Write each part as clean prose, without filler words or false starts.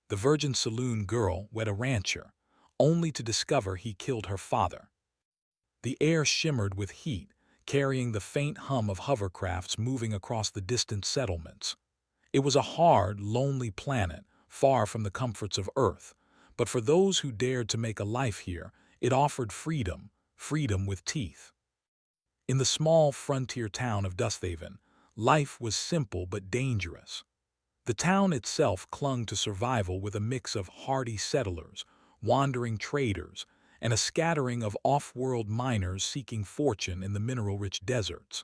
The virgin saloon girl wed a rancher, only to discover he killed her father. The air shimmered with heat, carrying the faint hum of hovercrafts moving across the distant settlements. It was a hard, lonely planet, far from the comforts of Earth, but for those who dared to make a life here, it offered freedom, freedom with teeth. In the small frontier town of Dusthaven, life was simple but dangerous. The town itself clung to survival with a mix of hardy settlers, wandering traders, and a scattering of off-world miners seeking fortune in the mineral-rich deserts.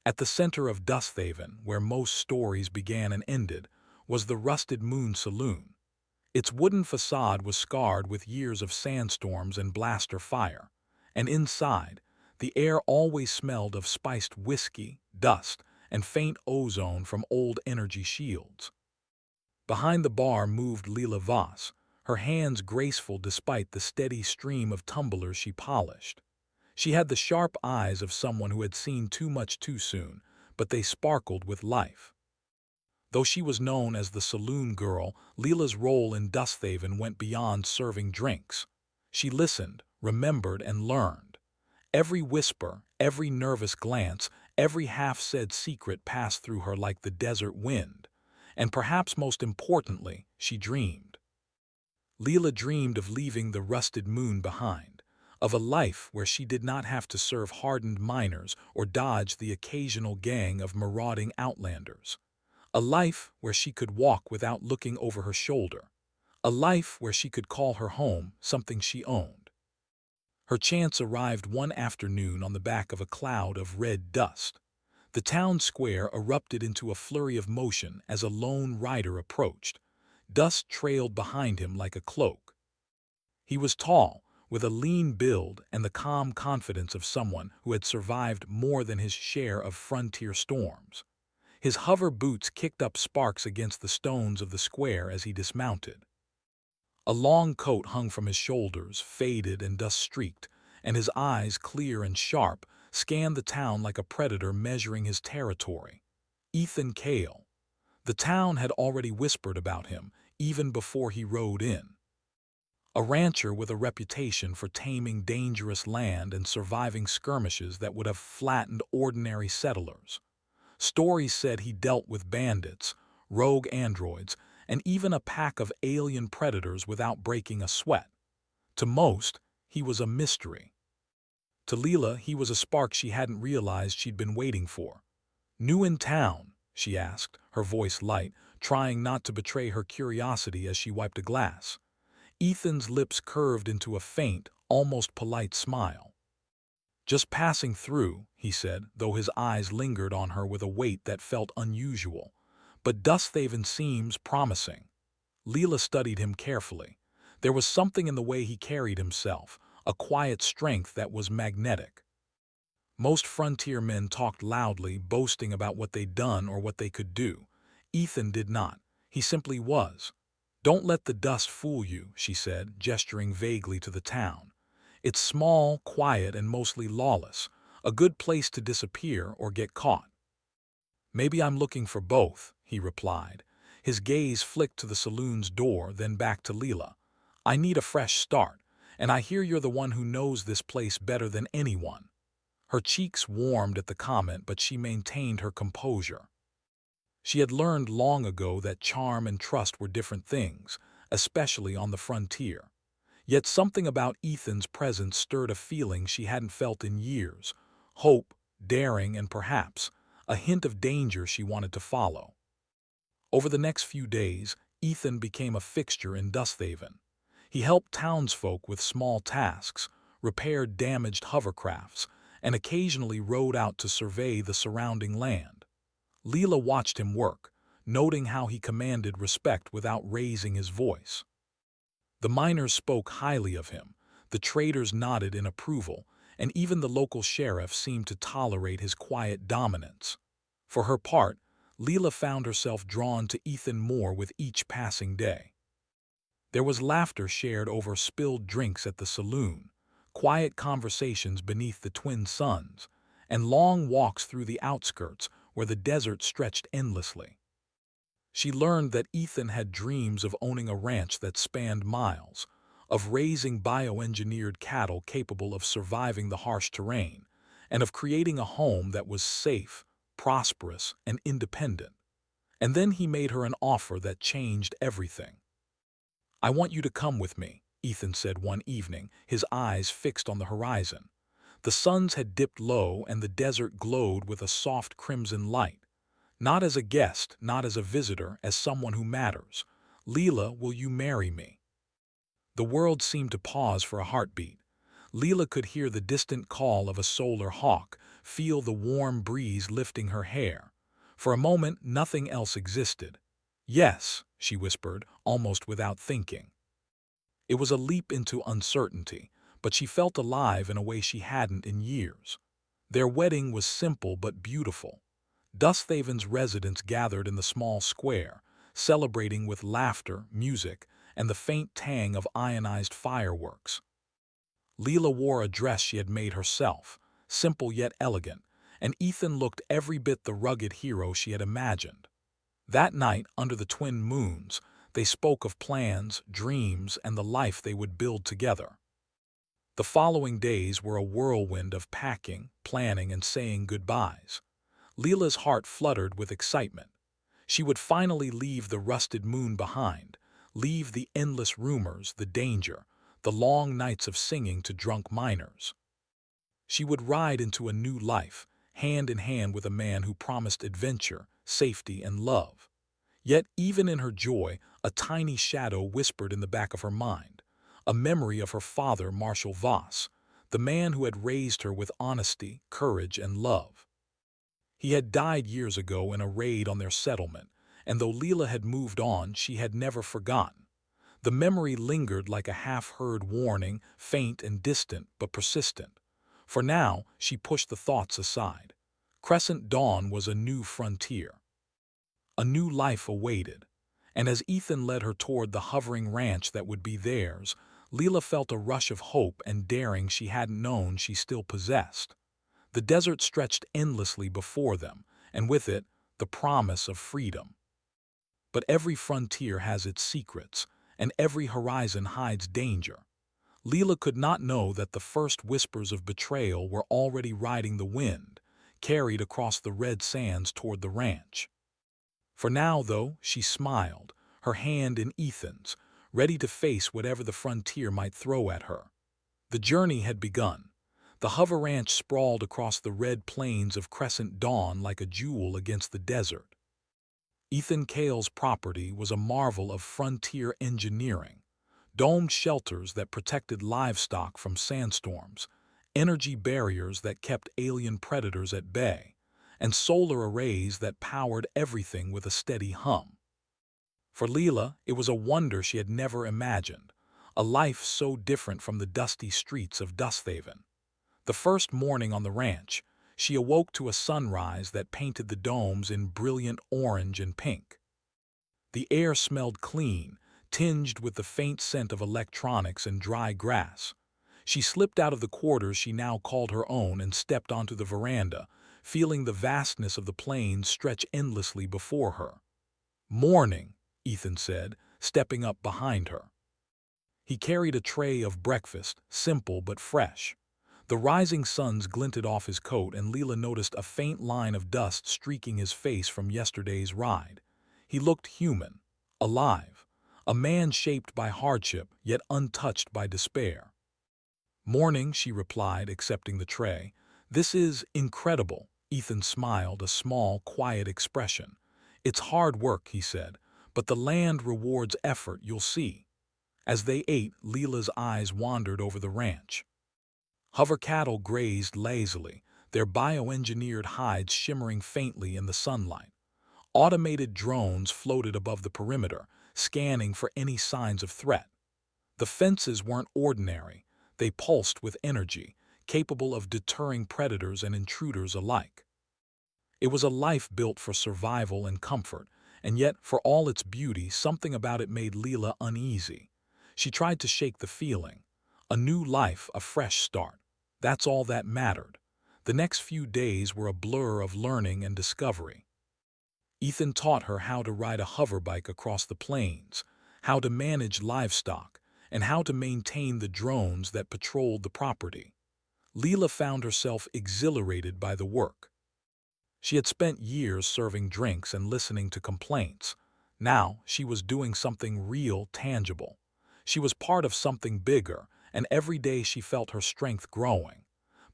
At the center of Dusthaven, where most stories began and ended, was the Rusted Moon Saloon. Its wooden facade was scarred with years of sandstorms and blaster fire, and inside, the air always smelled of spiced whiskey, dust, and faint ozone from old energy shields. Behind the bar moved Leela Voss, her hands graceful despite the steady stream of tumblers she polished. She had the sharp eyes of someone who had seen too much too soon, but they sparkled with life. Though she was known as the saloon girl, Leela's role in Dusthaven went beyond serving drinks. She listened, remembered, and learned. Every whisper, every nervous glance, every half-said secret passed through her like the desert wind. And perhaps most importantly, she dreamed. Leela dreamed of leaving the Rusted Moon behind, of a life where she did not have to serve hardened miners or dodge the occasional gang of marauding outlanders. A life where she could walk without looking over her shoulder. A life where she could call her home something she owned. Her chance arrived one afternoon on the back of a cloud of red dust. The town square erupted into a flurry of motion as a lone rider approached. Dust trailed behind him like a cloak. He was tall, with a lean build and the calm confidence of someone who had survived more than his share of frontier storms. His hover boots kicked up sparks against the stones of the square as he dismounted. A long coat hung from his shoulders, faded and dust-streaked, and his eyes, clear and sharp, scanned the town like a predator measuring his territory. Ethan Cale. The town had already whispered about him, even before he rode in. A rancher with a reputation for taming dangerous land and surviving skirmishes that would have flattened ordinary settlers. Stories said he dealt with bandits, rogue androids, and even a pack of alien predators without breaking a sweat. To most, he was a mystery. To Leela, he was a spark she hadn't realized she'd been waiting for. "New in town?" she asked, her voice light, trying not to betray her curiosity as she wiped a glass. Ethan's lips curved into a faint, almost polite smile. "Just passing through," he said, though his eyes lingered on her with a weight that felt unusual. "But Dusthaven seems promising." Leela studied him carefully. There was something in the way he carried himself, a quiet strength that was magnetic. Most frontier men talked loudly, boasting about what they'd done or what they could do. Ethan did not. He simply was. "Don't let the dust fool you," she said, gesturing vaguely to the town. "It's small, quiet, and mostly lawless, a good place to disappear or get caught." "Maybe I'm looking for both," he replied. His gaze flicked to the saloon's door, then back to Leela. "I need a fresh start, and I hear you're the one who knows this place better than anyone." Her cheeks warmed at the comment, but she maintained her composure. She had learned long ago that charm and trust were different things, especially on the frontier. Yet something about Ethan's presence stirred a feeling she hadn't felt in years: hope, daring, and perhaps a hint of danger she wanted to follow. Over the next few days, Ethan became a fixture in Dusthaven. He helped townsfolk with small tasks, repaired damaged hovercrafts, and occasionally rode out to survey the surrounding land. Leela watched him work, noting how he commanded respect without raising his voice. The miners spoke highly of him, the traders nodded in approval, and even the local sheriff seemed to tolerate his quiet dominance. For her part, Leela found herself drawn to Ethan more with each passing day. There was laughter shared over spilled drinks at the saloon, quiet conversations beneath the twin suns, and long walks through the outskirts where the desert stretched endlessly. She learned that Ethan had dreams of owning a ranch that spanned miles, of raising bioengineered cattle capable of surviving the harsh terrain, and of creating a home that was safe, prosperous, and independent. And then he made her an offer that changed everything. "I want you to come with me," Ethan said one evening, his eyes fixed on the horizon. The suns had dipped low and the desert glowed with a soft crimson light. "Not as a guest, not as a visitor, as someone who matters. Leela, will you marry me?" The world seemed to pause for a heartbeat. Leela could hear the distant call of a solar hawk, feel the warm breeze lifting her hair. For a moment, nothing else existed. "Yes," she whispered, almost without thinking. It was a leap into uncertainty, but she felt alive in a way she hadn't in years. Their wedding was simple but beautiful. Dusthaven's residents gathered in the small square, celebrating with laughter, music, and the faint tang of ionized fireworks. Leela wore a dress she had made herself, simple yet elegant, and Ethan looked every bit the rugged hero she had imagined. That night, under the twin moons, they spoke of plans, dreams, and the life they would build together. The following days were a whirlwind of packing, planning, and saying goodbyes. Leela's heart fluttered with excitement. She would finally leave the rusted moon behind, leave the endless rumors, the danger, the long nights of singing to drunk miners. She would ride into a new life, hand in hand with a man who promised adventure, safety, and love. Yet even in her joy, a tiny shadow whispered in the back of her mind, a memory of her father, Marshal Voss, the man who had raised her with honesty, courage, and love. He had died years ago in a raid on their settlement, and though Leela had moved on, she had never forgotten. The memory lingered like a half-heard warning, faint and distant, but persistent. For now, she pushed the thoughts aside. Crescent Dawn was a new frontier. A new life awaited, and as Ethan led her toward the hovering ranch that would be theirs, Leela felt a rush of hope and daring she hadn't known she still possessed. The desert stretched endlessly before them, and with it, the promise of freedom. But every frontier has its secrets, and every horizon hides danger. Leela could not know that the first whispers of betrayal were already riding the wind, carried across the red sands toward the ranch. For now, though, she smiled, her hand in Ethan's, ready to face whatever the frontier might throw at her. The journey had begun. The hover ranch sprawled across the red plains of Crescent Dawn like a jewel against the desert. Ethan Cale's property was a marvel of frontier engineering. Domed shelters that protected livestock from sandstorms, energy barriers that kept alien predators at bay, and solar arrays that powered everything with a steady hum. For Leela, it was a wonder she had never imagined, a life so different from the dusty streets of Dusthaven. The first morning on the ranch, she awoke to a sunrise that painted the domes in brilliant orange and pink. The air smelled clean, tinged with the faint scent of electronics and dry grass. She slipped out of the quarters she now called her own and stepped onto the veranda, feeling the vastness of the plains stretch endlessly before her. "Morning," Ethan said, stepping up behind her. He carried a tray of breakfast, simple but fresh. The rising suns glinted off his coat, and Leela noticed a faint line of dust streaking his face from yesterday's ride. He looked human, alive, a man shaped by hardship, yet untouched by despair. "Morning," she replied, accepting the tray. "This is incredible." Ethan smiled, a small, quiet expression. "It's hard work," he said, "but the land rewards effort, you'll see." As they ate, Leela's eyes wandered over the ranch. Hover cattle grazed lazily, their bioengineered hides shimmering faintly in the sunlight. Automated drones floated above the perimeter, scanning for any signs of threat. The fences weren't ordinary. They pulsed with energy, capable of deterring predators and intruders alike. It was a life built for survival and comfort, and yet, for all its beauty, something about it made Leela uneasy. She tried to shake the feeling. A new life, a fresh start. That's all that mattered. The next few days were a blur of learning and discovery. Ethan taught her how to ride a hoverbike across the plains, how to manage livestock, and how to maintain the drones that patrolled the property. Leela found herself exhilarated by the work. She had spent years serving drinks and listening to complaints. Now she was doing something real, tangible. She was part of something bigger, and every day she felt her strength growing.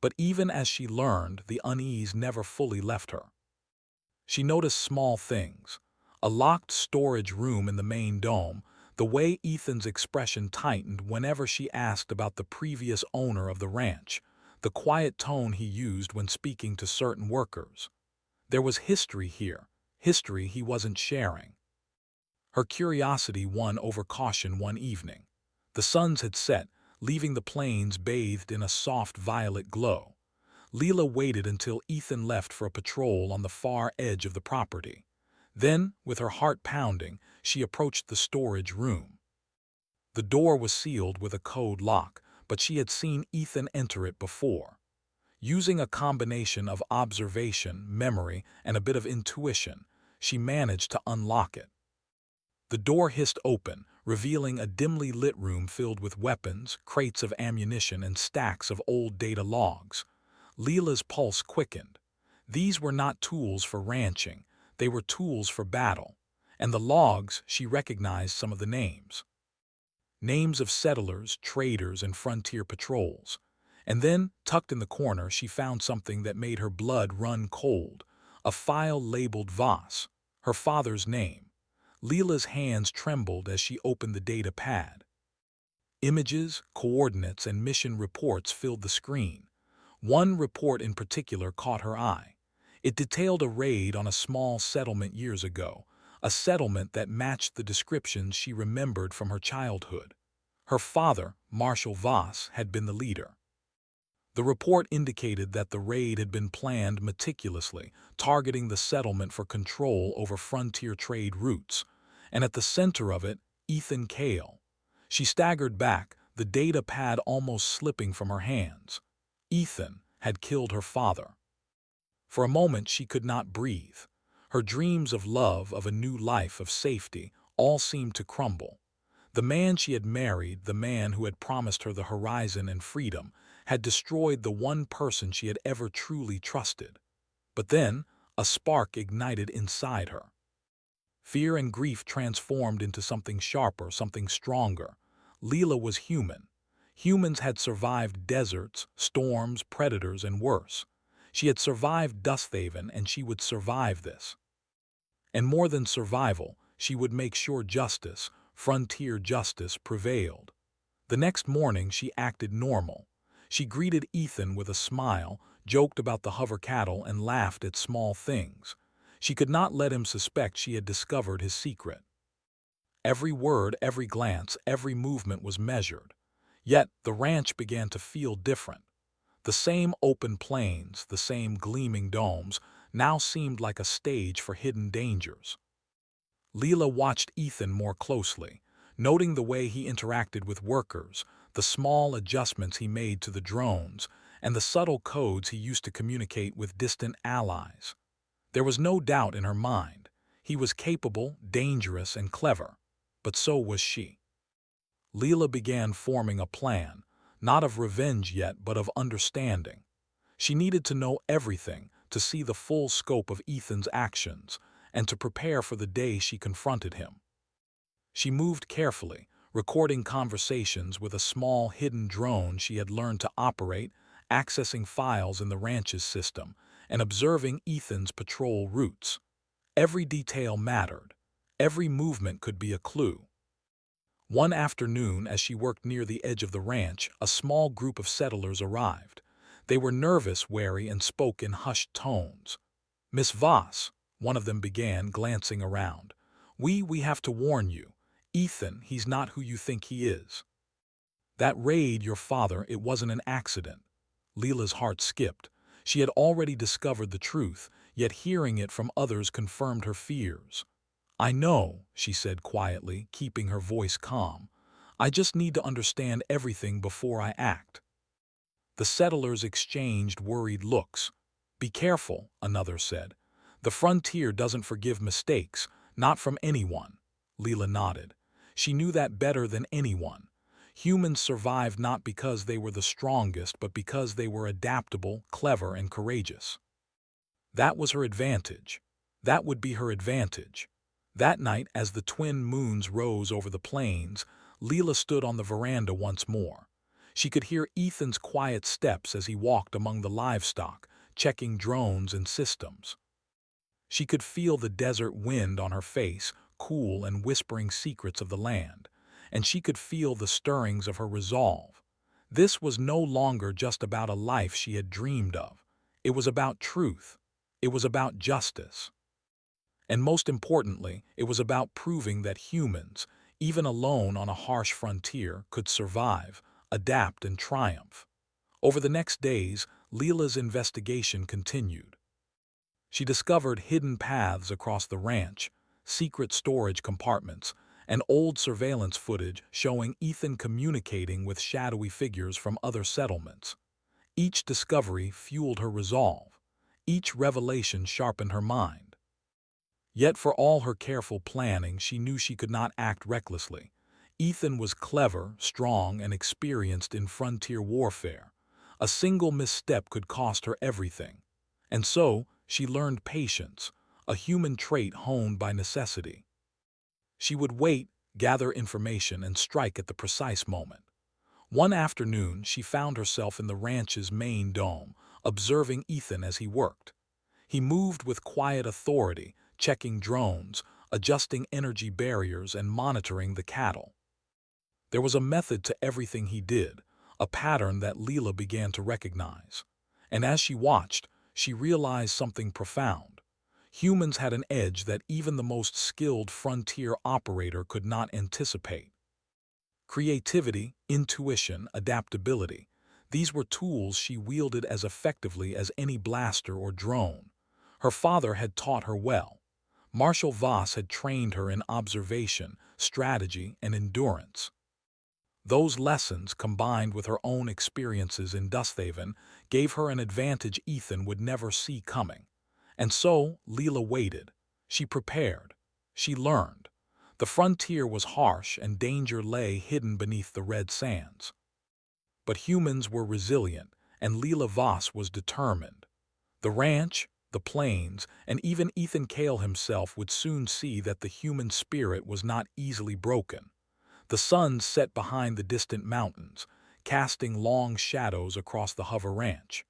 But even as she learned, the unease never fully left her. She noticed small things. A locked storage room in the main dome, the way Ethan's expression tightened whenever she asked about the previous owner of the ranch, the quiet tone he used when speaking to certain workers. There was history here, history he wasn't sharing. Her curiosity won over caution one evening. The suns had set, leaving the plains bathed in a soft violet glow. Leela waited until Ethan left for a patrol on the far edge of the property. Then, with her heart pounding, she approached the storage room. The door was sealed with a code lock, but she had seen Ethan enter it before. Using a combination of observation, memory, and a bit of intuition, she managed to unlock it. The door hissed open, revealing a dimly lit room filled with weapons, crates of ammunition, and stacks of old data logs. Leela's pulse quickened. These were not tools for ranching, they were tools for battle. And the logs, she recognized some of the names. Names of settlers, traders, and frontier patrols. And then, tucked in the corner, she found something that made her blood run cold. A file labeled Voss, her father's name. Leela's hands trembled as she opened the data pad. Images, coordinates, and mission reports filled the screen. One report in particular caught her eye. It detailed a raid on a small settlement years ago, a settlement that matched the descriptions she remembered from her childhood. Her father, Marshal Voss, had been the leader. The report indicated that the raid had been planned meticulously, targeting the settlement for control over frontier trade routes. And at the center of it, Ethan Cale. She staggered back, the data pad almost slipping from her hands. Ethan had killed her father. For a moment she could not breathe. Her dreams of love, of a new life, of safety, all seemed to crumble. The man she had married, the man who had promised her the horizon and freedom, had destroyed the one person she had ever truly trusted. But then, a spark ignited inside her. Fear and grief transformed into something sharper, something stronger. Leela was human. Humans had survived deserts, storms, predators, and worse. She had survived Dusthaven, and she would survive this. And more than survival, she would make sure justice, frontier justice, prevailed. The next morning she acted normal. She greeted Ethan with a smile, joked about the hover cattle, and laughed at small things. She could not let him suspect she had discovered his secret. Every word, every glance, every movement was measured. Yet the ranch began to feel different. The same open plains, the same gleaming domes, now seemed like a stage for hidden dangers. Leela watched Ethan more closely, noting the way he interacted with workers, the small adjustments he made to the drones, and the subtle codes he used to communicate with distant allies. There was no doubt in her mind. He was capable, dangerous, and clever. But so was she. Leela began forming a plan, not of revenge yet, but of understanding. She needed to know everything, to see the full scope of Ethan's actions, and to prepare for the day she confronted him. She moved carefully, recording conversations with a small hidden drone she had learned to operate, accessing files in the ranch's system, and observing Ethan's patrol routes. Every detail mattered. Every movement could be a clue. One afternoon, as she worked near the edge of the ranch, a small group of settlers arrived. They were nervous, wary, and spoke in hushed tones. "Miss Voss," one of them began, glancing around. We have to warn you. Ethan, he's not who you think he is. That raid, your father, it wasn't an accident." Leela's heart skipped. She had already discovered the truth, yet hearing it from others confirmed her fears. "I know," she said quietly, keeping her voice calm. "I just need to understand everything before I act." The settlers exchanged worried looks. "Be careful," another said. The frontier doesn't forgive mistakes, not from anyone. Leela nodded. She knew that better than anyone. Humans survived not because they were the strongest, but because they were adaptable, clever, and courageous. That was her advantage. That would be her advantage. That night, as the twin moons rose over the plains, Leela stood on the veranda once more. She could hear Ethan's quiet steps as he walked among the livestock, checking drones and systems. She could feel the desert wind on her face, cool and whispering secrets of the land, and she could feel the stirrings of her resolve. This was no longer just about a life she had dreamed of. It was about truth. It was about justice. And most importantly, it was about proving that humans, even alone on a harsh frontier, could survive, adapt, and triumph. Over the next days, Leela's investigation continued. She discovered hidden paths across the ranch, secret storage compartments, and old surveillance footage showing Ethan communicating with shadowy figures from other settlements. Each discovery fueled her resolve. Each revelation sharpened her mind. Yet for all her careful planning, she knew she could not act recklessly. Ethan was clever, strong, and experienced in frontier warfare. A single misstep could cost her everything. And so, she learned patience, a human trait honed by necessity. She would wait, gather information, and strike at the precise moment. One afternoon, she found herself in the ranch's main dome, observing Ethan as he worked. He moved with quiet authority, checking drones, adjusting energy barriers, and monitoring the cattle. There was a method to everything he did, a pattern that Leela began to recognize. And as she watched, she realized something profound. Humans had an edge that even the most skilled frontier operator could not anticipate. Creativity, intuition, adaptability. These were tools she wielded as effectively as any blaster or drone. Her father had taught her well. Marshal Voss had trained her in observation, strategy, and endurance. Those lessons, combined with her own experiences in Dusthaven, gave her an advantage Ethan would never see coming. And so, Leela waited. She prepared. She learned. The frontier was harsh and danger lay hidden beneath the red sands. But humans were resilient, and Leela Voss was determined. The ranch, the plains, and even Ethan Cale himself would soon see that the human spirit was not easily broken. The sun set behind the distant mountains, casting long shadows across the Hover Ranch.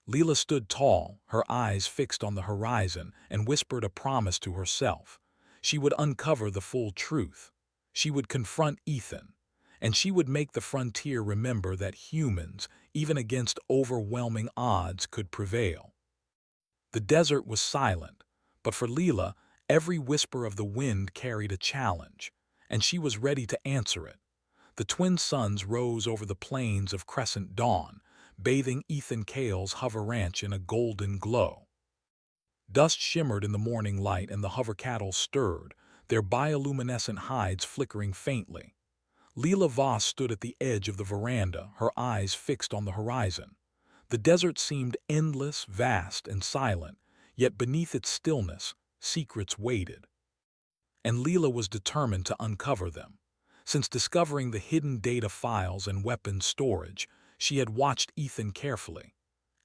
Leela stood tall, her eyes fixed on the horizon, and whispered a promise to herself. She would uncover the full truth. She would confront Ethan, and she would make the frontier remember that humans, even against overwhelming odds, could prevail. The desert was silent, but for Leela, every whisper of the wind carried a challenge, and she was ready to answer it. The twin suns rose over the plains of crescent dawn, bathing Ethan Cale's Hover Ranch in a golden glow. Dust shimmered in the morning light and the hover cattle stirred, their bioluminescent hides flickering faintly. Leela Voss stood at the edge of the veranda, her eyes fixed on the horizon. The desert seemed endless, vast, and silent, yet beneath its stillness, secrets waited. And Leela was determined to uncover them. Since discovering the hidden data files and weapons storage, she had watched Ethan carefully.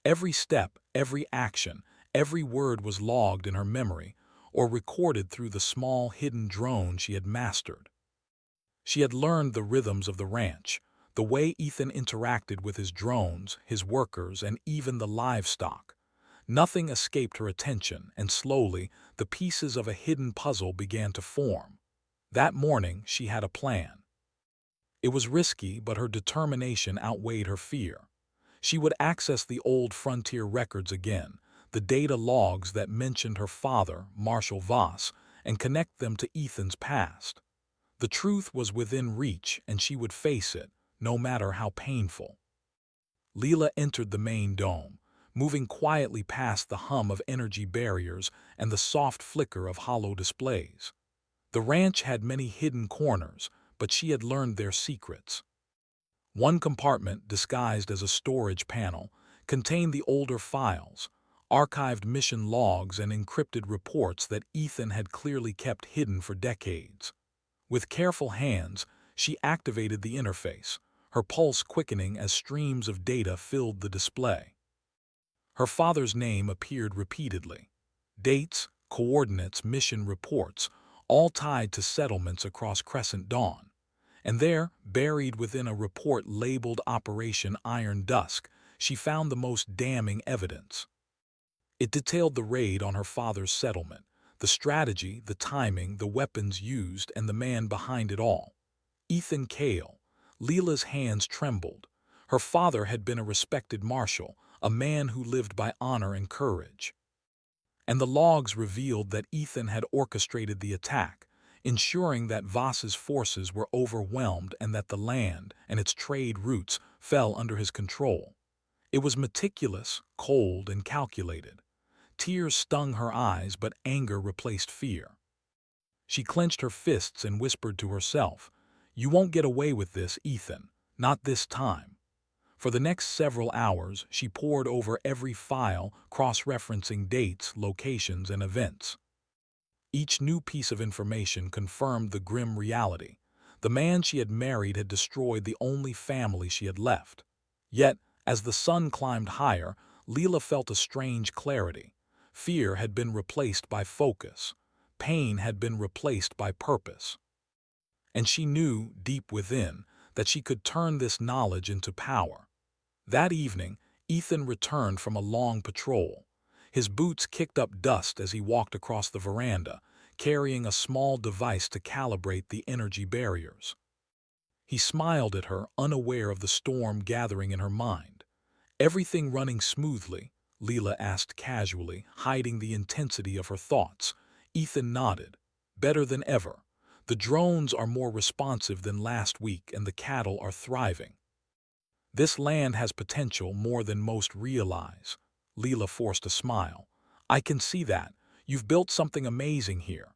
Every step, every action, every word was logged in her memory or recorded through the small hidden drone she had mastered. She had learned the rhythms of the ranch, the way Ethan interacted with his drones, his workers, and even the livestock. Nothing escaped her attention, and slowly, the pieces of a hidden puzzle began to form. That morning, she had a plan. It was risky, but her determination outweighed her fear. She would access the old frontier records again, the data logs that mentioned her father, Marshal Voss, and connect them to Ethan's past. The truth was within reach, and she would face it, no matter how painful. Leela entered the main dome, moving quietly past the hum of energy barriers and the soft flicker of hollow displays. The ranch had many hidden corners, but she had learned their secrets. One compartment, disguised as a storage panel, contained the older files, archived mission logs and encrypted reports that Ethan had clearly kept hidden for decades. With careful hands, she activated the interface, her pulse quickening as streams of data filled the display. Her father's name appeared repeatedly. Dates, coordinates, mission reports, all tied to settlements across Crescent Dawn. And there, buried within a report labeled Operation Iron Dusk, she found the most damning evidence. It detailed the raid on her father's settlement, the strategy, the timing, the weapons used, and the man behind it all. Ethan Cale. Leela's hands trembled. Her father had been a respected marshal, a man who lived by honor and courage. And the logs revealed that Ethan had orchestrated the attack, ensuring that Voss's forces were overwhelmed and that the land and its trade routes fell under his control. It was meticulous, cold, and calculated. Tears stung her eyes, but anger replaced fear. She clenched her fists and whispered to herself, "You won't get away with this, Ethan. Not this time." For the next several hours, she pored over every file, cross-referencing dates, locations, and events. Each new piece of information confirmed the grim reality. The man she had married had destroyed the only family she had left. Yet, as the sun climbed higher, Leela felt a strange clarity. Fear had been replaced by focus. Pain had been replaced by purpose. And she knew, deep within, that she could turn this knowledge into power. That evening, Ethan returned from a long patrol. His boots kicked up dust as he walked across the veranda, carrying a small device to calibrate the energy barriers. He smiled at her, unaware of the storm gathering in her mind. "Everything running smoothly?" Leela asked casually, hiding the intensity of her thoughts. Ethan nodded. "Better than ever. The drones are more responsive than last week and the cattle are thriving. This land has potential more than most realize." Leela forced a smile. "I can see that. You've built something amazing here."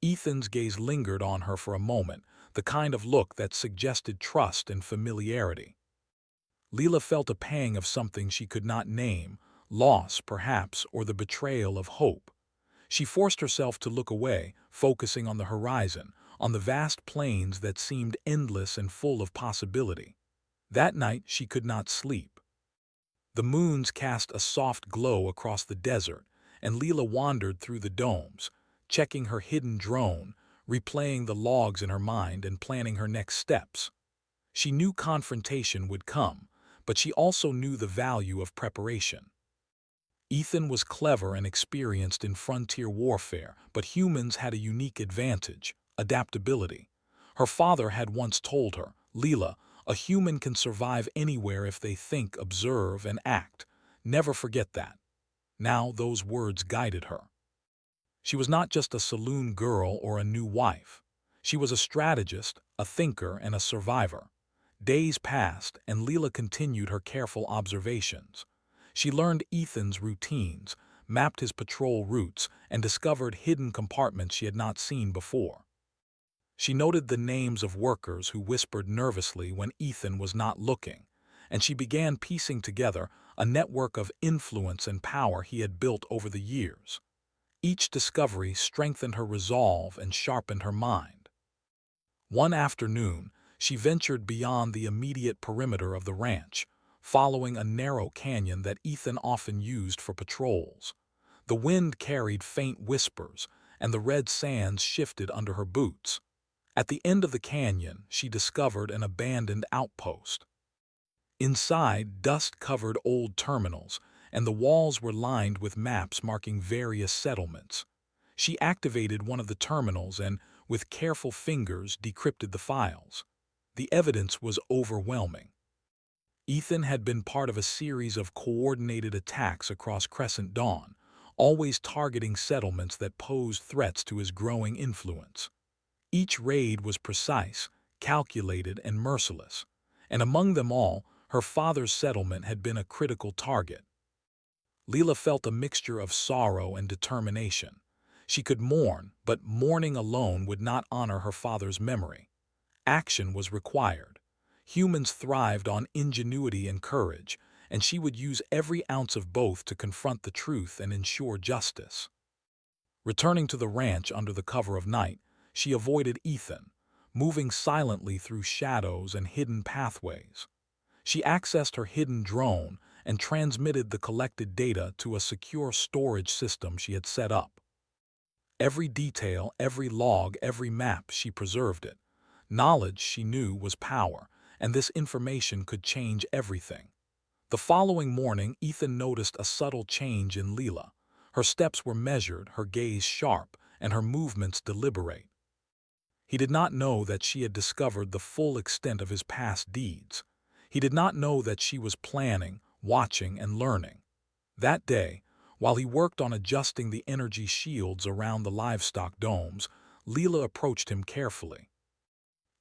Ethan's gaze lingered on her for a moment, the kind of look that suggested trust and familiarity. Leela felt a pang of something she could not name, loss, perhaps, or the betrayal of hope. She forced herself to look away, focusing on the horizon, on the vast plains that seemed endless and full of possibility. That night she could not sleep. The moons cast a soft glow across the desert, and Leela wandered through the domes, checking her hidden drone, replaying the logs in her mind and planning her next steps. She knew confrontation would come, but she also knew the value of preparation. Ethan was clever and experienced in frontier warfare, but humans had a unique advantage: adaptability. Her father had once told her, "Leela, a human can survive anywhere if they think, observe, and act. Never forget that." Now those words guided her. She was not just a saloon girl or a new wife. She was a strategist, a thinker, and a survivor. Days passed, and Leela continued her careful observations. She learned Ethan's routines, mapped his patrol routes, and discovered hidden compartments she had not seen before. She noted the names of workers who whispered nervously when Ethan was not looking, and she began piecing together a network of influence and power he had built over the years. Each discovery strengthened her resolve and sharpened her mind. One afternoon, she ventured beyond the immediate perimeter of the ranch, following a narrow canyon that Ethan often used for patrols. The wind carried faint whispers, and the red sands shifted under her boots. At the end of the canyon, she discovered an abandoned outpost. Inside, dust covered old terminals, and the walls were lined with maps marking various settlements. She activated one of the terminals and, with careful fingers, decrypted the files. The evidence was overwhelming. Ethan had been part of a series of coordinated attacks across Crescent Dawn, always targeting settlements that posed threats to his growing influence. Each raid was precise, calculated, and merciless, and among them all, her father's settlement had been a critical target. Leela felt a mixture of sorrow and determination. She could mourn, but mourning alone would not honor her father's memory. Action was required. Humans thrived on ingenuity and courage, and she would use every ounce of both to confront the truth and ensure justice. Returning to the ranch under the cover of night, she avoided Ethan, moving silently through shadows and hidden pathways. She accessed her hidden drone and transmitted the collected data to a secure storage system she had set up. Every detail, every log, every map, she preserved it. Knowledge, she knew, was power, and this information could change everything. The following morning, Ethan noticed a subtle change in Leela. Her steps were measured, her gaze sharp, and her movements deliberate. He did not know that she had discovered the full extent of his past deeds. He did not know that she was planning, watching, and learning. That day, while he worked on adjusting the energy shields around the livestock domes, Leela approached him carefully.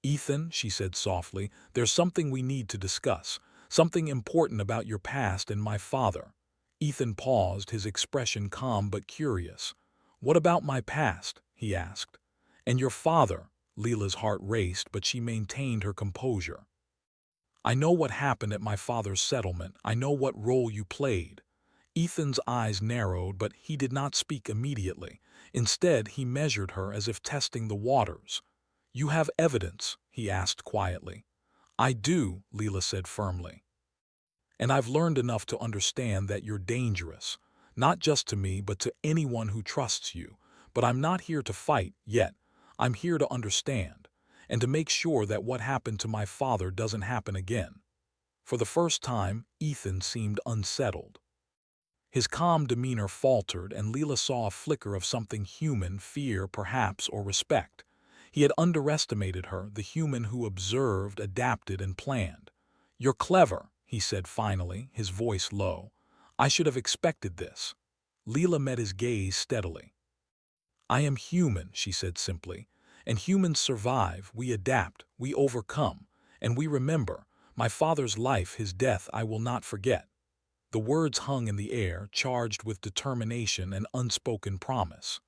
"Ethan," she said softly, "there's something we need to discuss, something important about your past and my father." Ethan paused, his expression calm but curious. "What about my past?" he asked. "And your father?" Leela's heart raced, but she maintained her composure. "I know what happened at my father's settlement. I know what role you played." Ethan's eyes narrowed, but he did not speak immediately. Instead, he measured her as if testing the waters. "You have evidence?" he asked quietly. "I do," Leela said firmly. "And I've learned enough to understand that you're dangerous, not just to me but to anyone who trusts you. But I'm not here to fight yet. I'm here to understand, and to make sure that what happened to my father doesn't happen again." For the first time, Ethan seemed unsettled. His calm demeanor faltered, and Leela saw a flicker of something human, fear perhaps, or respect. He had underestimated her, the human who observed, adapted, and planned. "You're clever," he said finally, his voice low. "I should have expected this." Leela met his gaze steadily. "I am human," she said simply, "and humans survive, we adapt, we overcome, and we remember. My father's life, his death, I will not forget." The words hung in the air, charged with determination and unspoken promise.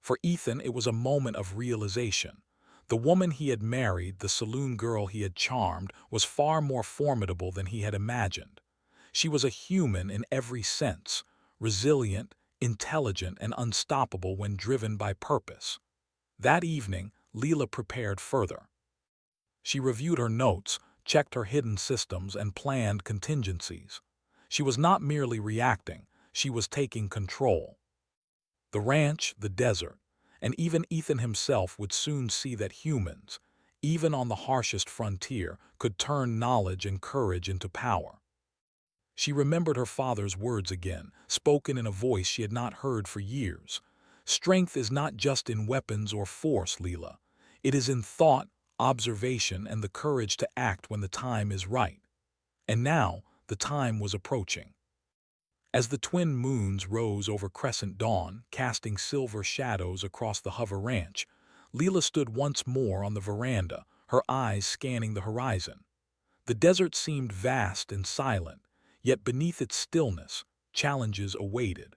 For Ethan, it was a moment of realization. The woman he had married, the saloon girl he had charmed, was far more formidable than he had imagined. She was a human in every sense, resilient, intelligent, and unstoppable when driven by purpose. That evening, Leela prepared further. She reviewed her notes, checked her hidden systems, and planned contingencies. She was not merely reacting, she was taking control. The ranch, the desert, and even Ethan himself would soon see that humans, even on the harshest frontier, could turn knowledge and courage into power. She remembered her father's words again, spoken in a voice she had not heard for years. "Strength is not just in weapons or force, Leela. It is in thought, observation, and the courage to act when the time is right." And now, the time was approaching. As the twin moons rose over crescent dawn, casting silver shadows across the Hover Ranch, Leela stood once more on the veranda, her eyes scanning the horizon. The desert seemed vast and silent, yet beneath its stillness, challenges awaited.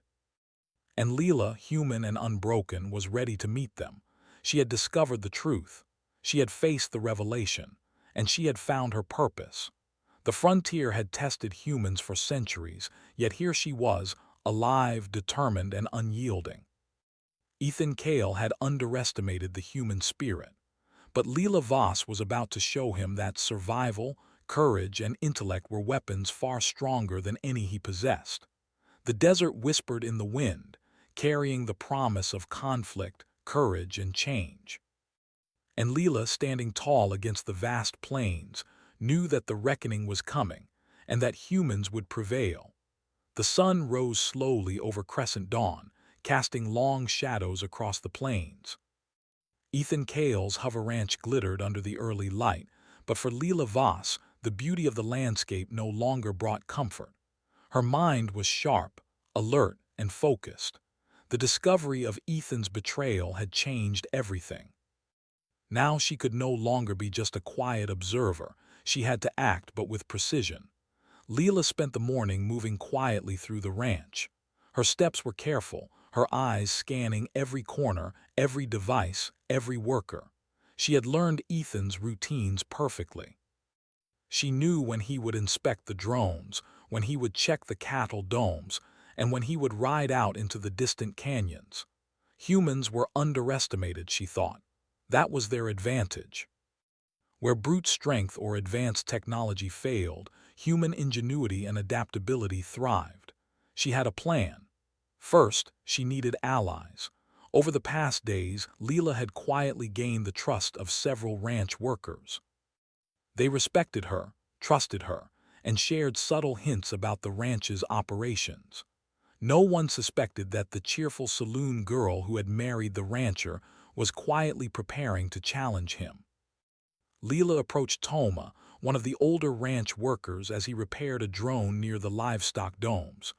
And Leela, human and unbroken, was ready to meet them. She had discovered the truth. She had faced the revelation, and she had found her purpose. The frontier had tested humans for centuries, yet here she was, alive, determined, and unyielding. Ethan Cale had underestimated the human spirit, but Leela Voss was about to show him that survival, courage, and intellect were weapons far stronger than any he possessed. The desert whispered in the wind, carrying the promise of conflict, courage, and change. And Leela, standing tall against the vast plains, knew that the reckoning was coming, and that humans would prevail. The sun rose slowly over crescent dawn, casting long shadows across the plains. Ethan Cale's Hover Ranch glittered under the early light, but for Leela Voss, the beauty of the landscape no longer brought comfort. Her mind was sharp, alert, and focused. The discovery of Ethan's betrayal had changed everything. Now she could no longer be just a quiet observer. She had to act, but with precision. Leela spent the morning moving quietly through the ranch. Her steps were careful, her eyes scanning every corner, every device, every worker. She had learned Ethan's routines perfectly. She knew when he would inspect the drones, when he would check the cattle domes, and when he would ride out into the distant canyons. Humans were underestimated, she thought. That was their advantage. Where brute strength or advanced technology failed, human ingenuity and adaptability thrived. She had a plan. First, she needed allies. Over the past days, Leela had quietly gained the trust of several ranch workers. They respected her, trusted her, and shared subtle hints about the ranch's operations. No one suspected that the cheerful saloon girl who had married the rancher was quietly preparing to challenge him. Leela approached Toma, one of the older ranch workers, as he repaired a drone near the livestock domes.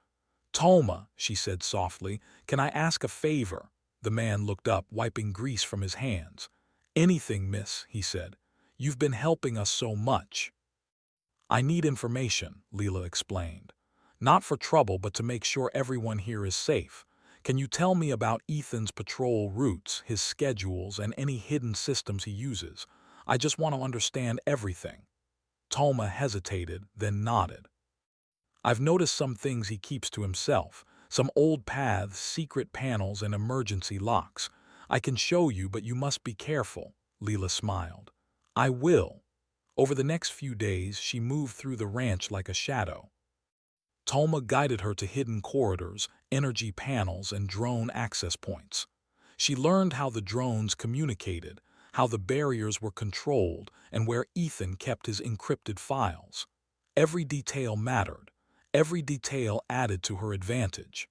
"Toma," she said softly, "can I ask a favor?" The man looked up, wiping grease from his hands. "Anything, miss," he said. "You've been helping us so much." "I need information," Leela explained. "Not for trouble, but to make sure everyone here is safe. Can you tell me about Ethan's patrol routes, his schedules, and any hidden systems he uses? I just want to understand everything." Toma hesitated, then nodded. "I've noticed some things he keeps to himself, some old paths, secret panels, and emergency locks. I can show you, but you must be careful," Leela smiled. "I will." Over the next few days, she moved through the ranch like a shadow. Toma guided her to hidden corridors, energy panels, and drone access points. She learned how the drones communicated, how the barriers were controlled, and where Ethan kept his encrypted files. Every detail mattered. Every detail added to her advantage.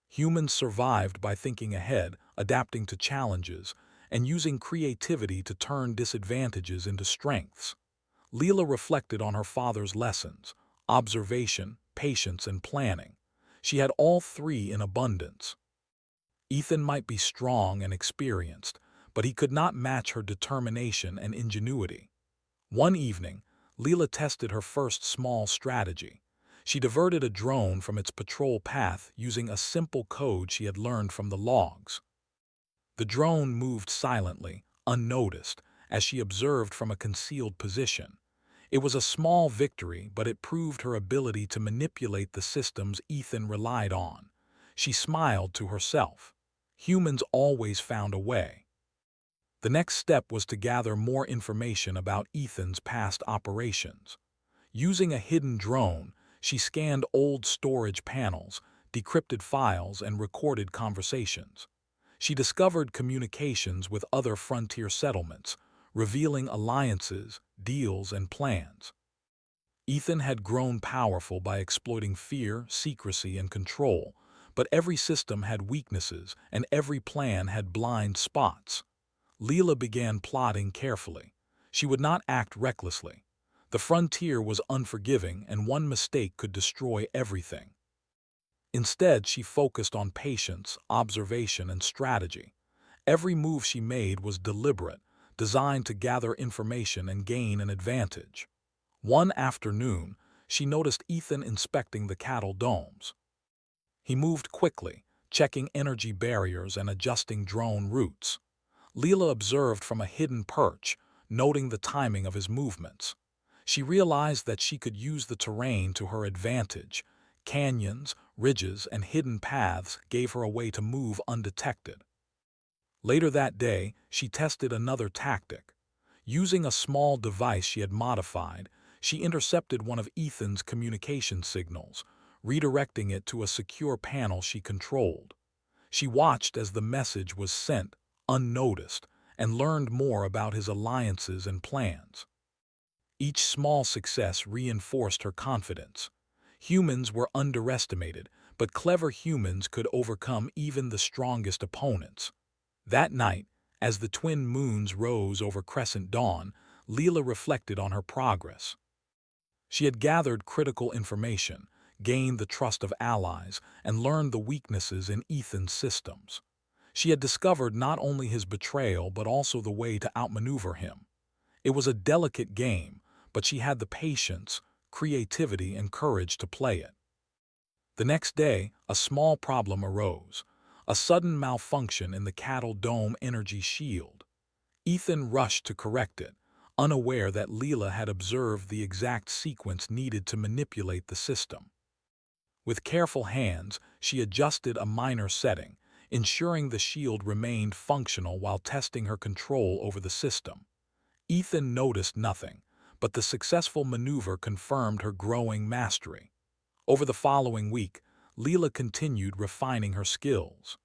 Humans survived by thinking ahead, adapting to challenges, and using creativity to turn disadvantages into strengths. Leela reflected on her father's lessons: observation, patience, and planning. She had all three in abundance. Ethan might be strong and experienced, but he could not match her determination and ingenuity. One evening, Leela tested her first small strategy. She diverted a drone from its patrol path using a simple code she had learned from the logs. The drone moved silently, unnoticed, as she observed from a concealed position. It was a small victory, but it proved her ability to manipulate the systems Ethan relied on. She smiled to herself. Humans always found a way. The next step was to gather more information about Ethan's past operations. Using a hidden drone, she scanned old storage panels, decrypted files, and recorded conversations. She discovered communications with other frontier settlements, revealing alliances, deals, and plans. Ethan had grown powerful by exploiting fear, secrecy, and control, but every system had weaknesses, and every plan had blind spots. Leela began plotting carefully. She would not act recklessly. The frontier was unforgiving, and one mistake could destroy everything. Instead, she focused on patience, observation, and strategy. Every move she made was deliberate, designed to gather information and gain an advantage. One afternoon, she noticed Ethan inspecting the cattle domes. He moved quickly, checking energy barriers and adjusting drone routes. Leela observed from a hidden perch, noting the timing of his movements. She realized that she could use the terrain to her advantage. Canyons, ridges, and hidden paths gave her a way to move undetected. Later that day, she tested another tactic. Using a small device she had modified, she intercepted one of Ethan's communication signals, redirecting it to a secure panel she controlled. She watched as the message was sent, unnoticed, and learned more about his alliances and plans. Each small success reinforced her confidence. Humans were underestimated, but clever humans could overcome even the strongest opponents. That night, as the twin moons rose over crescent dawn, Leela reflected on her progress. She had gathered critical information, gained the trust of allies, and learned the weaknesses in Ethan's systems. She had discovered not only his betrayal but also the way to outmaneuver him. It was a delicate game, but she had the patience, creativity, and courage to play it. The next day, a small problem arose: a sudden malfunction in the cattle dome energy shield. Ethan rushed to correct it, unaware that Leela had observed the exact sequence needed to manipulate the system. With careful hands, she adjusted a minor setting, ensuring the shield remained functional while testing her control over the system. Ethan noticed nothing, but the successful maneuver confirmed her growing mastery. Over the following week, Leela continued refining her skills.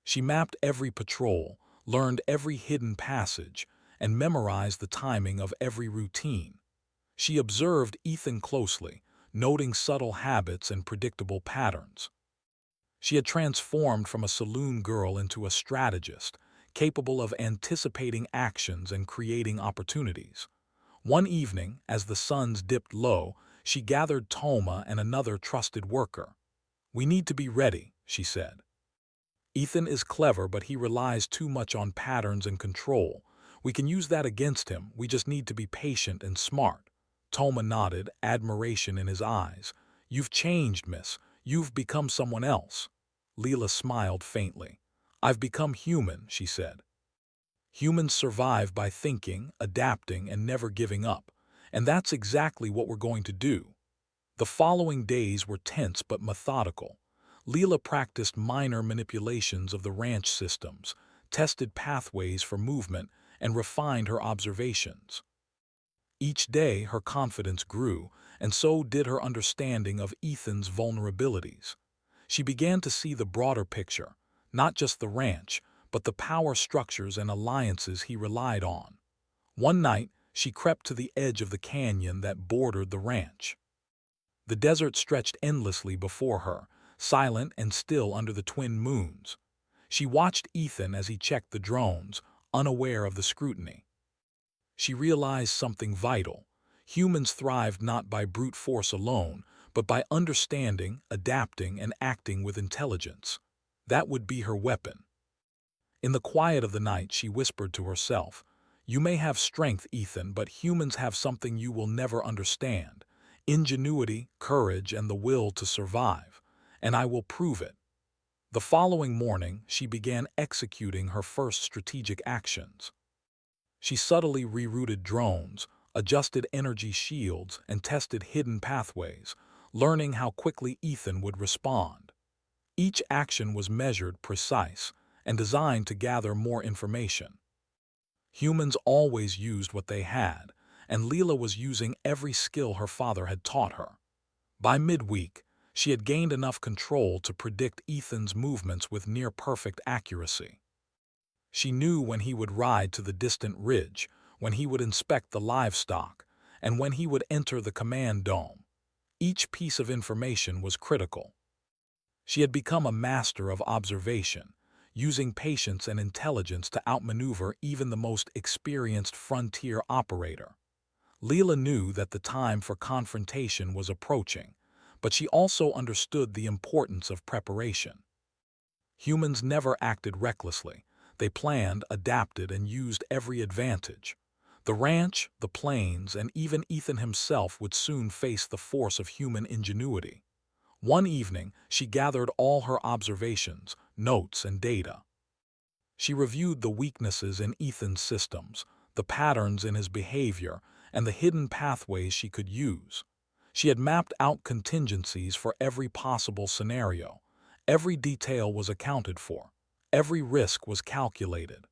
She mapped every patrol, learned every hidden passage, and memorized the timing of every routine. She observed Ethan closely, noting subtle habits and predictable patterns. She had transformed from a saloon girl into a strategist, capable of anticipating actions and creating opportunities. One evening, as the suns dipped low, she gathered Toma and another trusted worker. "We need to be ready," she said. "Ethan is clever, but he relies too much on patterns and control. We can use that against him, we just need to be patient and smart." Toma nodded, admiration in his eyes. "You've changed, miss. You've become someone else." Leela smiled faintly. "I've become human," she said. "Humans survive by thinking, adapting, and never giving up. And that's exactly what we're going to do." The following days were tense but methodical. Leela practiced minor manipulations of the ranch systems, tested pathways for movement, and refined her observations. Each day her confidence grew, and so did her understanding of Ethan's vulnerabilities. She began to see the broader picture, not just the ranch, but the power structures and alliances he relied on. One night, she crept to the edge of the canyon that bordered the ranch. The desert stretched endlessly before her, silent and still under the twin moons. She watched Ethan as he checked the drones, unaware of the scrutiny. She realized something vital. Humans thrived not by brute force alone, but by understanding, adapting, and acting with intelligence. That would be her weapon. In the quiet of the night, she whispered to herself, "You may have strength, Ethan, but humans have something you will never understand. Ingenuity, courage, and the will to survive. And I will prove it." The following morning, she began executing her first strategic actions. She subtly rerouted drones, adjusted energy shields, and tested hidden pathways, learning how quickly Ethan would respond. Each action was measured, precise, and designed to gather more information. Humans always used what they had, and Leela was using every skill her father had taught her. By midweek, she had gained enough control to predict Ethan's movements with near-perfect accuracy. She knew when he would ride to the distant ridge, when he would inspect the livestock, and when he would enter the command dome. Each piece of information was critical. She had become a master of observation, using patience and intelligence to outmaneuver even the most experienced frontier operator. Leela knew that the time for confrontation was approaching, but she also understood the importance of preparation. Humans never acted recklessly. They planned, adapted, and used every advantage. The ranch, the plains, and even Ethan himself would soon face the force of human ingenuity. One evening, she gathered all her observations, notes, and data. She reviewed the weaknesses in Ethan's systems, the patterns in his behavior, and the hidden pathways she could use. She had mapped out contingencies for every possible scenario. Every detail was accounted for. Every risk was calculated.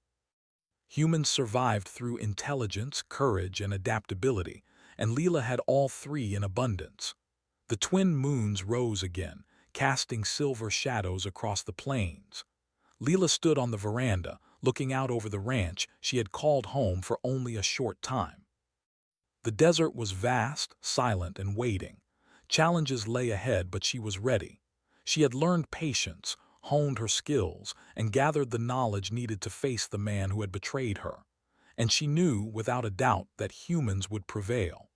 Humans survived through intelligence, courage, and adaptability, and Leela had all three in abundance. The twin moons rose again, casting silver shadows across the plains. Leela stood on the veranda, looking out over the ranch she had called home for only a short time. The desert was vast, silent, and waiting. Challenges lay ahead, but she was ready. She had learned patience, honed her skills, and gathered the knowledge needed to face the man who had betrayed her. And she knew, without a doubt, that humans would prevail.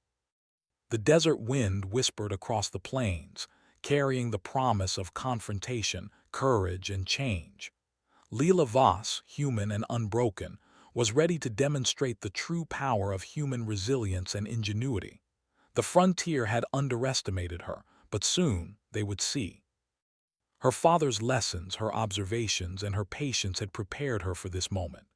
The desert wind whispered across the plains, carrying the promise of confrontation, courage, and change. Leela Voss, human and unbroken, was ready to demonstrate the true power of human resilience and ingenuity. The frontier had underestimated her, but soon they would see. Her father's lessons, her observations, and her patience had prepared her for this moment.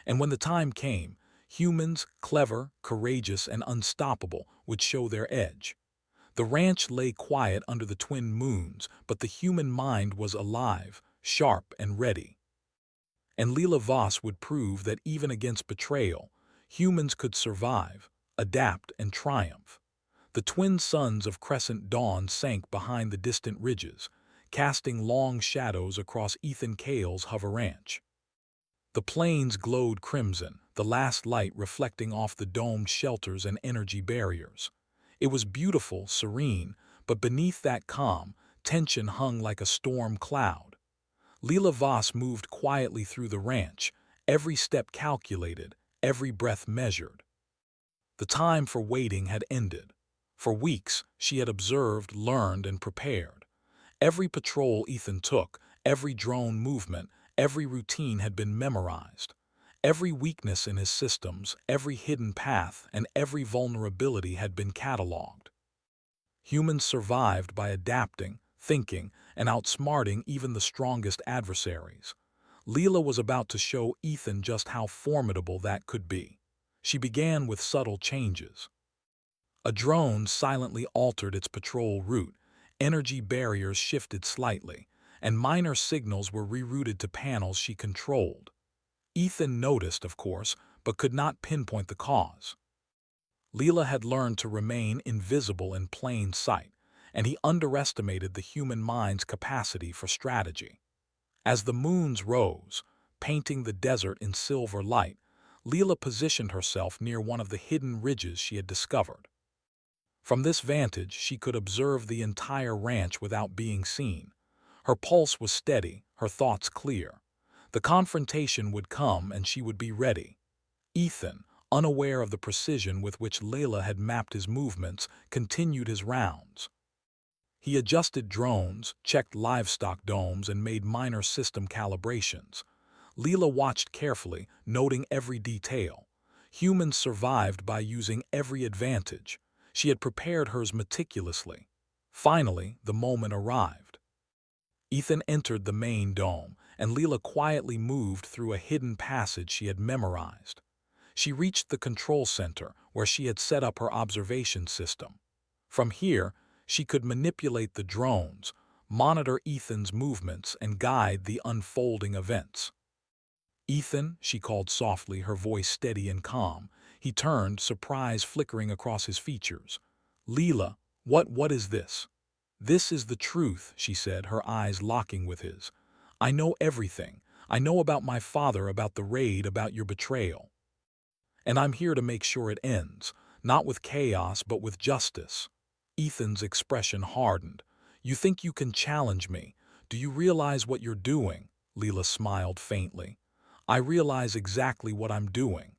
And when the time came, Humans, clever, courageous, and unstoppable, would show their edge. The ranch lay quiet under the twin moons, but the human mind was alive, sharp, and ready. And Leela Voss would prove that even against betrayal, humans could survive, adapt, and triumph. The twin suns of crescent dawn sank behind the distant ridges, casting long shadows across Ethan Cale's Hover Ranch. The plains glowed crimson, the last light reflecting off the domed shelters and energy barriers. It was beautiful, serene, but beneath that calm, tension hung like a storm cloud. Leela Voss moved quietly through the ranch, every step calculated, every breath measured. The time for waiting had ended. For weeks, she had observed, learned, and prepared. Every patrol Ethan took, every drone movement, every routine had been memorized. Every weakness in his systems, every hidden path, and every vulnerability had been cataloged. Humans survived by adapting, thinking, and outsmarting even the strongest adversaries. Leela was about to show Ethan just how formidable that could be. She began with subtle changes. A drone silently altered its patrol route, energy barriers shifted slightly, and minor signals were rerouted to panels she controlled. Ethan noticed, of course, but could not pinpoint the cause. Leela had learned to remain invisible in plain sight, and he underestimated the human mind's capacity for strategy. As the moons rose, painting the desert in silver light, Leela positioned herself near one of the hidden ridges she had discovered. From this vantage, she could observe the entire ranch without being seen. Her pulse was steady, her thoughts clear. The confrontation would come and she would be ready. Ethan, unaware of the precision with which Layla had mapped his movements, continued his rounds. He adjusted drones, checked livestock domes, and made minor system calibrations. Leela watched carefully, noting every detail. Humans survived by using every advantage. She had prepared hers meticulously. Finally, the moment arrived. Ethan entered the main dome, and Leela quietly moved through a hidden passage she had memorized. She reached the control center, where she had set up her observation system. From here, she could manipulate the drones, monitor Ethan's movements, and guide the unfolding events. "Ethan," she called softly, her voice steady and calm. He turned, surprise flickering across his features. "Leela, what is this?" "This is the truth," she said, her eyes locking with his. "I know everything. I know about my father, about the raid, about your betrayal. And I'm here to make sure it ends, not with chaos, but with justice." Ethan's expression hardened. "You think you can challenge me? Do you realize what you're doing?" Leela smiled faintly. "I realize exactly what I'm doing.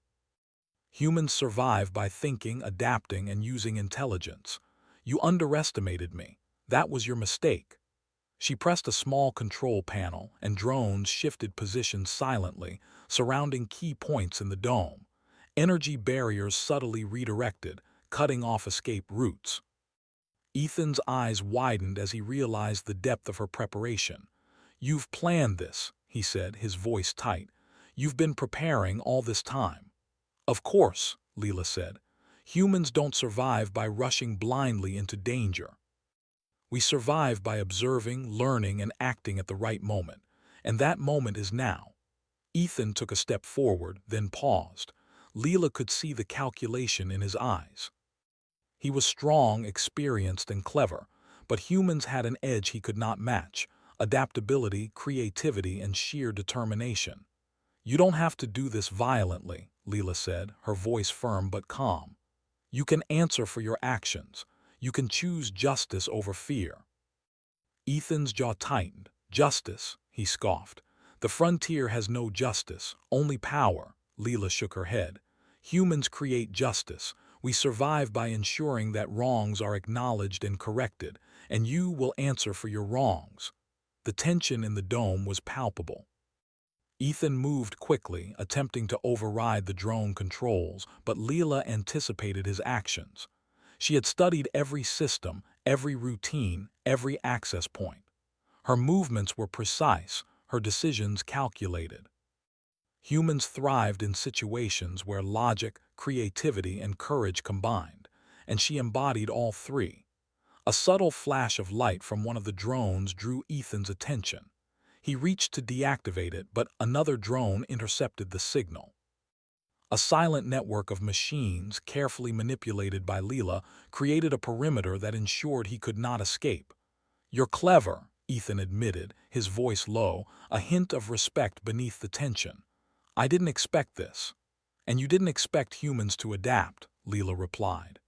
Humans survive by thinking, adapting, and using intelligence. You underestimated me. That was your mistake." She pressed a small control panel, and drones shifted positions silently, surrounding key points in the dome. Energy barriers subtly redirected, cutting off escape routes. Ethan's eyes widened as he realized the depth of her preparation. "You've planned this," he said, his voice tight. "You've been preparing all this time." "Of course," Leela said. "Humans don't survive by rushing blindly into danger. We survive by observing, learning, and acting at the right moment. And that moment is now." Ethan took a step forward, then paused. Leela could see the calculation in his eyes. He was strong, experienced, and clever, but humans had an edge he could not match: adaptability, creativity, and sheer determination. "You don't have to do this violently," Leela said, her voice firm but calm. "You can answer for your actions. You can choose justice over fear." Ethan's jaw tightened. "Justice," he scoffed. "The frontier has no justice, only power." Leela shook her head. "Humans create justice. We survive by ensuring that wrongs are acknowledged and corrected, and you will answer for your wrongs." The tension in the dome was palpable. Ethan moved quickly, attempting to override the drone controls, but Leela anticipated his actions. She had studied every system, every routine, every access point. Her movements were precise, her decisions calculated. Humans thrived in situations where logic, creativity, and courage combined, and she embodied all three. A subtle flash of light from one of the drones drew Ethan's attention. He reached to deactivate it, but another drone intercepted the signal. A silent network of machines, carefully manipulated by Leela, created a perimeter that ensured he could not escape. "You're clever," Ethan admitted, his voice low, a hint of respect beneath the tension. "I didn't expect this." "And you didn't expect humans to adapt," Leela replied.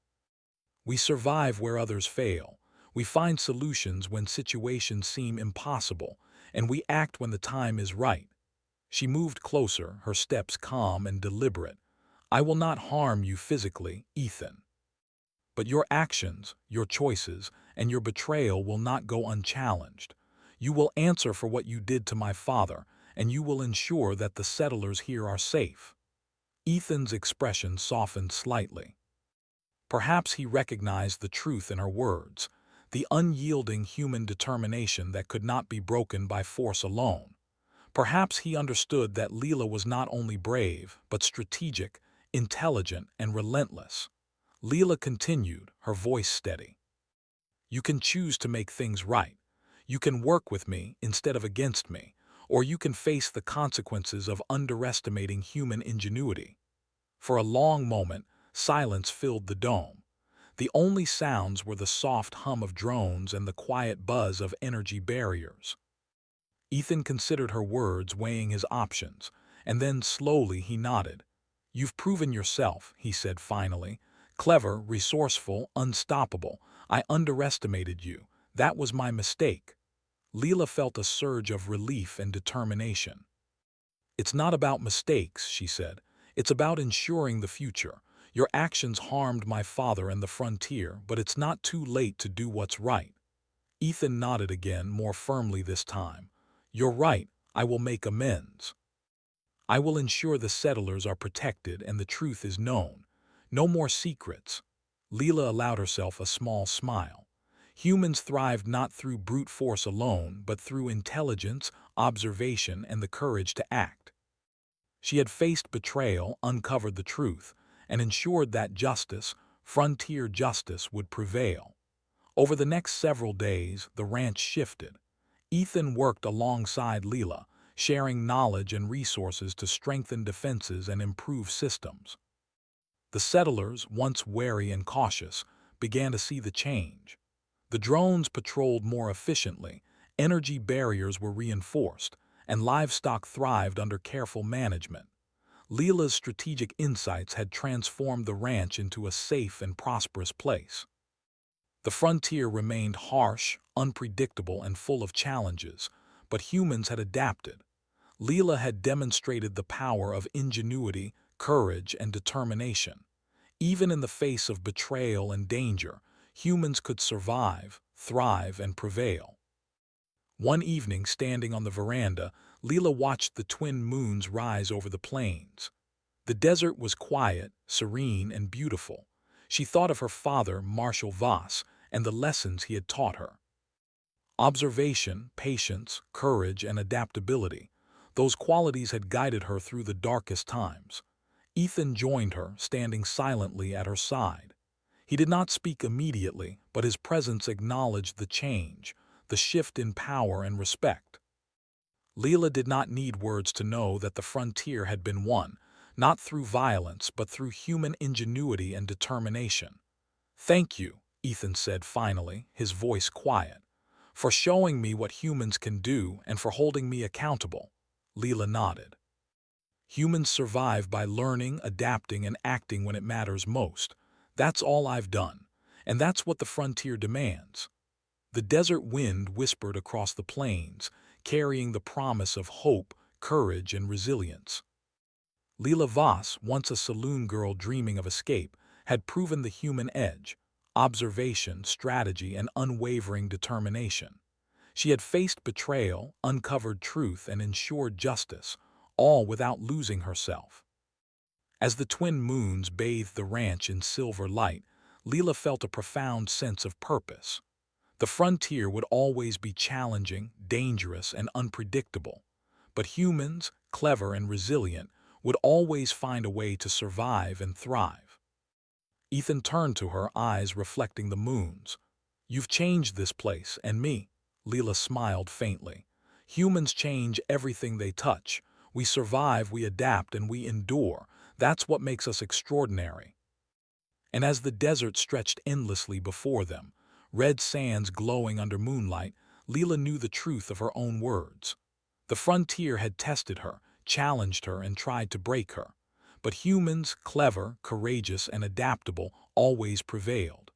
"We survive where others fail. We find solutions when situations seem impossible, and we act when the time is right." She moved closer, her steps calm and deliberate. "I will not harm you physically, Ethan. But your actions, your choices, and your betrayal will not go unchallenged. You will answer for what you did to my father, and you will ensure that the settlers here are safe." Ethan's expression softened slightly. Perhaps he recognized the truth in her words, the unyielding human determination that could not be broken by force alone. Perhaps he understood that Leela was not only brave, but strategic, intelligent, and relentless. Leela continued, her voice steady. "You can choose to make things right. You can work with me instead of against me, or you can face the consequences of underestimating human ingenuity." For a long moment, silence filled the dome. The only sounds were the soft hum of drones and the quiet buzz of energy barriers. Ethan considered her words, weighing his options, and then slowly he nodded. "You've proven yourself," he said finally. "Clever, resourceful, unstoppable. I underestimated you. That was my mistake." Leela felt a surge of relief and determination. "It's not about mistakes," she said. "It's about ensuring the future. Your actions harmed my father and the frontier, but it's not too late to do what's right." Ethan nodded again, more firmly this time. "You're right. I will make amends. I will ensure the settlers are protected and the truth is known. No more secrets." Leela allowed herself a small smile. Humans thrived not through brute force alone, but through intelligence, observation, and the courage to act. She had faced betrayal, uncovered the truth, and ensured that justice, frontier justice, would prevail. Over the next several days, the ranch shifted. Ethan worked alongside Leela, sharing knowledge and resources to strengthen defenses and improve systems. The settlers, once wary and cautious, began to see the change. The drones patrolled more efficiently, energy barriers were reinforced, and livestock thrived under careful management. Leela's strategic insights had transformed the ranch into a safe and prosperous place. The frontier remained harsh, unpredictable, and full of challenges, but humans had adapted. Leela had demonstrated the power of ingenuity, courage, and determination. Even in the face of betrayal and danger, humans could survive, thrive, and prevail. One evening, standing on the veranda, Leela watched the twin moons rise over the plains. The desert was quiet, serene, and beautiful. She thought of her father, Marshal Voss, and the lessons he had taught her. Observation, patience, courage, and adaptability. Those qualities had guided her through the darkest times. Ethan joined her, standing silently at her side. He did not speak immediately, but his presence acknowledged the change, the shift in power and respect. Leela did not need words to know that the frontier had been won, not through violence, but through human ingenuity and determination. "Thank you," Ethan said finally, his voice quiet, "for showing me what humans can do and for holding me accountable." Leela nodded. "Humans survive by learning, adapting, and acting when it matters most. That's all I've done, and that's what the frontier demands." The desert wind whispered across the plains, carrying the promise of hope, courage, and resilience. Leela Voss, once a saloon girl dreaming of escape, had proven the human edge: observation, strategy, and unwavering determination. She had faced betrayal, uncovered truth, and ensured justice, all without losing herself. As the twin moons bathed the ranch in silver light, Leela felt a profound sense of purpose. The frontier would always be challenging, dangerous, and unpredictable, but humans, clever, and resilient, would always find a way to survive and thrive. Ethan turned to her, eyes reflecting the moon's. "You've changed this place, and me." Leela smiled faintly. "Humans change everything they touch. We survive, we adapt, and we endure. That's what makes us extraordinary." And as the desert stretched endlessly before them, red sands glowing under moonlight, Leela knew the truth of her own words. The frontier had tested her, challenged her, and tried to break her. But humans, clever, courageous, and adaptable, always prevailed.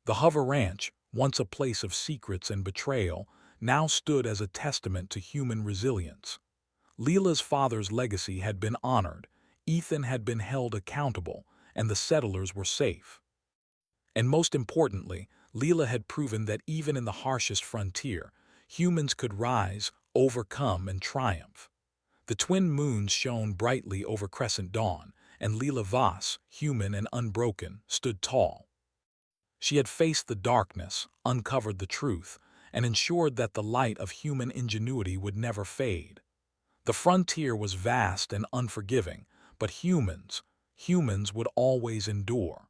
The Hover Ranch, once a place of secrets and betrayal, now stood as a testament to human resilience. Leela's father's legacy had been honored, Ethan had been held accountable, and the settlers were safe. And most importantly, Leela had proven that even in the harshest frontier, humans could rise, overcome, and triumph. The twin moons shone brightly over Crescent Dawn, and Leela Voss, human and unbroken, stood tall. She had faced the darkness, uncovered the truth, and ensured that the light of human ingenuity would never fade. The frontier was vast and unforgiving, but humans would always endure.